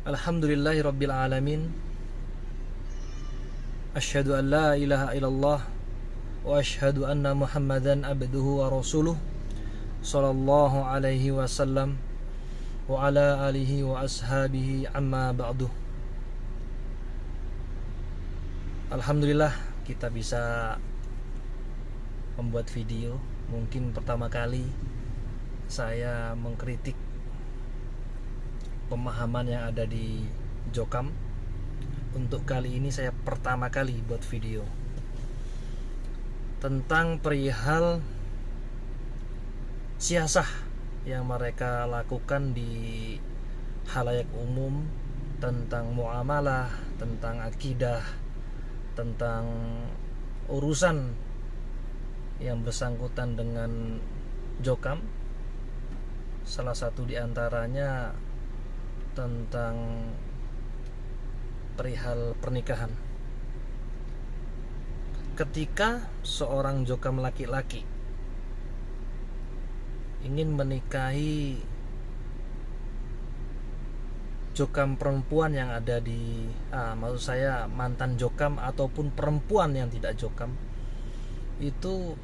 Alhamdulillahirabbil alamin. Asyhadu an la ilaha illallah wa asyhadu anna Muhammadan abduhu wa rasuluh sallallahu alaihi wasallam wa ala alihi wa ashabihi amma ba'du. Alhamdulillah kita bisa membuat video. Mungkin pertama kali saya mengkritik pemahaman yang ada di Jokam. Untuk kali ini saya pertama kali buat video tentang perihal siasah yang mereka lakukan di halayak umum, tentang muamalah, tentang akidah, tentang urusan yang bersangkutan dengan Jokam. Salah satu diantaranya tentang perihal pernikahan. Ketika seorang Jokam laki-laki ingin menikahi Jokam perempuan yang ada di maksud saya mantan Jokam ataupun perempuan yang tidak Jokam, itu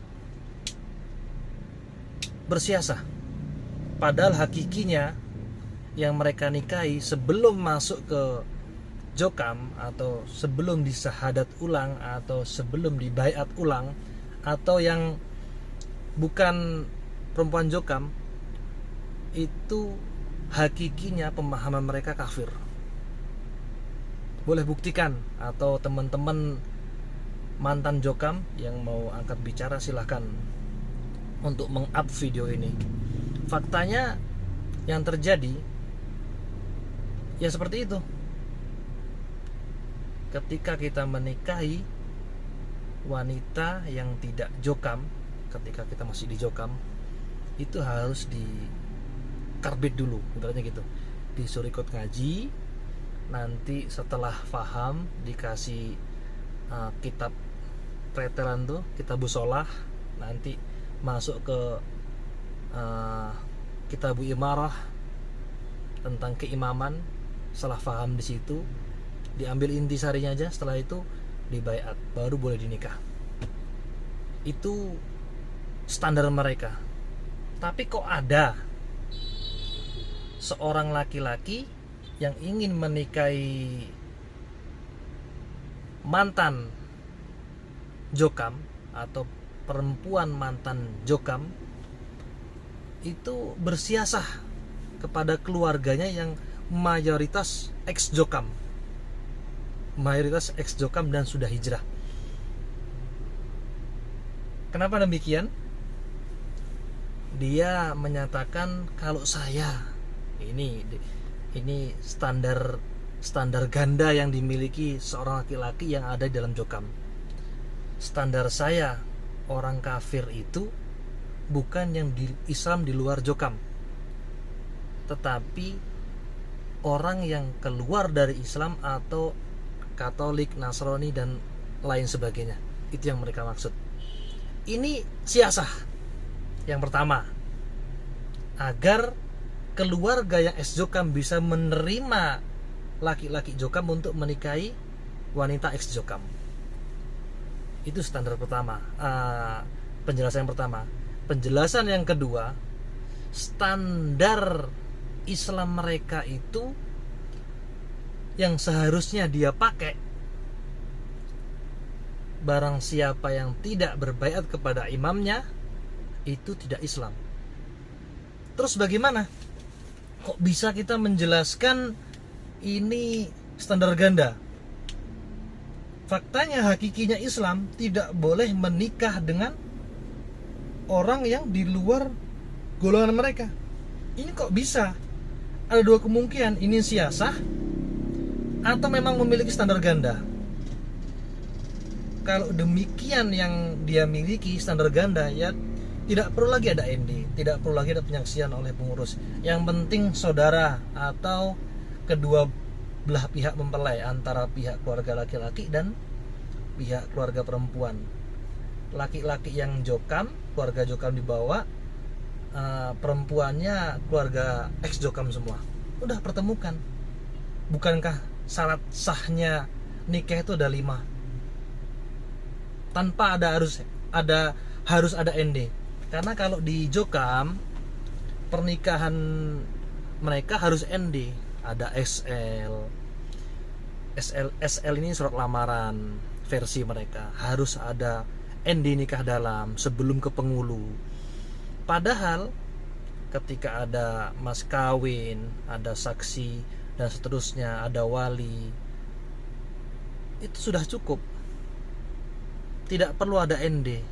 bersiasah. Padahal hakikinya yang mereka nikahi sebelum masuk ke Jokam, atau sebelum disahadat ulang, atau sebelum dibaiat ulang, atau yang bukan perempuan Jokam, itu hakikinya pemahaman mereka kafir. Boleh buktikan, atau teman-teman mantan Jokam yang mau angkat bicara silahkan untuk meng-up video ini. Faktanya yang terjadi ya seperti itu. Ketika kita menikahi wanita yang tidak Jokam, ketika kita masih di Jokam, itu harus di karbit dulu, ibaratnya gitu. Disuruh ikut ngaji, nanti setelah paham dikasih kitab pretelan tuh, kitab busolah, nanti masuk ke kitab imarah tentang keimaman. Setelah paham di situ, diambil intisarinya aja, setelah itu dibaiat, baru boleh dinikah. Itu standar mereka. Tapi kok ada seorang laki-laki yang ingin menikahi mantan Jokam atau perempuan mantan Jokam, itu bersiasah kepada keluarganya yang mayoritas ex-Jokam, dan sudah hijrah. Kenapa demikian? Dia menyatakan kalau saya ini standar ganda yang dimiliki seorang laki-laki yang ada di dalam Jokam. Standar saya orang kafir itu bukan yang di Islam di luar Jokam, tetapi orang yang keluar dari Islam atau Katolik, Nasrani dan lain sebagainya. Itu yang mereka maksud. Ini siasah yang pertama, agar keluarga yang ex-Jokam bisa menerima laki-laki Jokam untuk menikahi wanita ex-Jokam. Itu standar pertama, penjelasan yang pertama. Penjelasan yang kedua, standar Islam mereka itu yang seharusnya dia pakai, barang siapa yang tidak berbaiat kepada imamnya itu tidak Islam. Terus bagaimana? Kok bisa kita menjelaskan ini standar ganda? Faktanya hakikinya Islam tidak boleh menikah dengan orang yang di luar golongan mereka. Ini kok bisa? Ada dua kemungkinan, ini siasah atau memang memiliki standar ganda. Kalau demikian yang dia miliki standar ganda, ya tidak perlu lagi ada ND, tidak perlu lagi ada penyaksian oleh pengurus. Yang penting saudara atau kedua belah pihak mempelai, antara pihak keluarga laki-laki dan pihak keluarga perempuan. Laki-laki yang Jokam, keluarga Jokam dibawa, perempuannya keluarga ex Jokam semua. Udah pertemukan. bukankah syarat sahnya nikah itu ada 5 tanpa harus ada ND? Karena kalau di Jokam pernikahan mereka harus ND, ada SL ini surat lamaran versi mereka, harus ada ND nikah dalam sebelum ke pengulu. Padahal ketika ada mas kawin, ada saksi dan seterusnya, ada wali, itu sudah cukup, tidak perlu ada ND.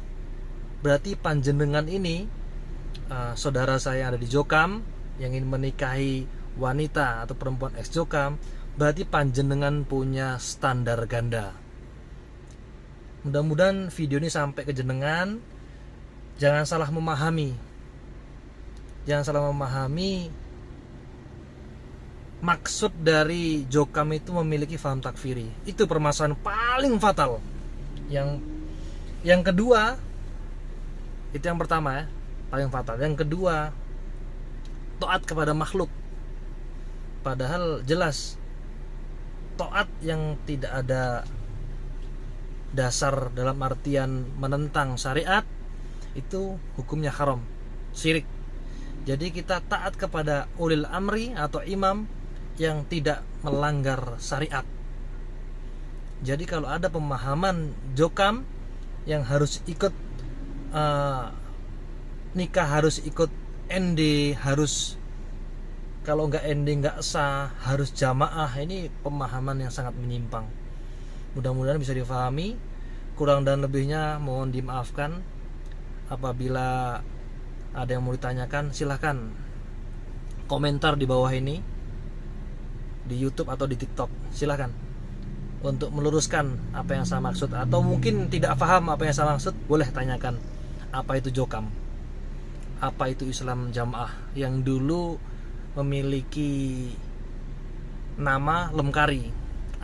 Berarti panjenengan ini, saudara saya yang ada di Jokam yang ingin menikahi wanita atau perempuan ex Jokam, berarti panjenengan punya standar ganda. Mudah-mudahan video ini sampai ke jenengan. Jangan salah memahami maksud dari Jokam itu memiliki faham takfiri. Itu permasalahan paling fatal. Yang kedua, itu yang pertama ya, paling fatal. Yang kedua, taat kepada makhluk. Padahal jelas taat yang tidak ada dasar dalam artian menentang syariat itu hukumnya haram, syirik. Jadi kita taat kepada ulil amri atau imam yang tidak melanggar syariat. Jadi kalau ada pemahaman Jokam yang harus ikut nikah, harus ikut ND, harus kalau nggak ND nggak sah, harus jamaah, ini pemahaman yang sangat menyimpang. Mudah-mudahan bisa difahami. Kurang dan lebihnya mohon dimaafkan. Apabila ada yang mau ditanyakan, silahkan komentar di bawah ini di YouTube atau di TikTok. Silahkan untuk meluruskan apa yang saya maksud, atau mungkin tidak paham apa yang saya maksud, boleh tanyakan apa itu Jokam, apa itu Islam Jamaah yang dulu memiliki nama Lemkari,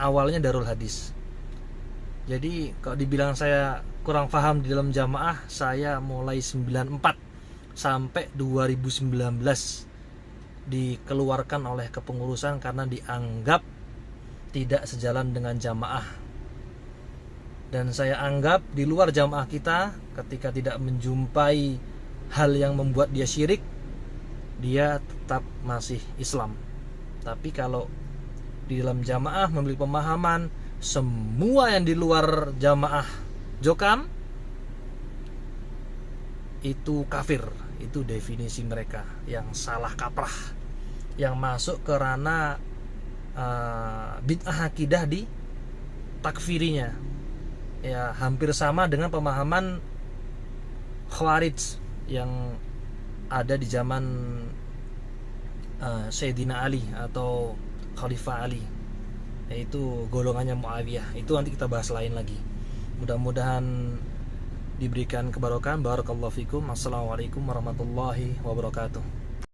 awalnya Darul Hadis. Jadi kalau dibilang saya kurang paham di dalam jamaah, saya mulai 94 sampai 2019 dikeluarkan oleh kepengurusan karena dianggap tidak sejalan dengan jamaah. Dan saya anggap di luar jamaah kita, ketika tidak menjumpai hal yang membuat dia syirik, dia tetap masih Islam. Tapi kalau di dalam jamaah memiliki pemahaman semua yang di luar jamaah Jokam itu kafir, itu definisi mereka yang salah kaprah, yang masuk ke ranah bid'ah akidah di takfirinya. Ya hampir sama dengan pemahaman Khawarij yang ada di zaman Sayyidina Ali atau Khalifah Ali, yaitu golongannya Muawiyah. Itu nanti kita bahas lain lagi. Mudah-mudahan diberikan kebarokan. Barakallahu fikum. Assalamualaikum warahmatullahi wabarakatuh.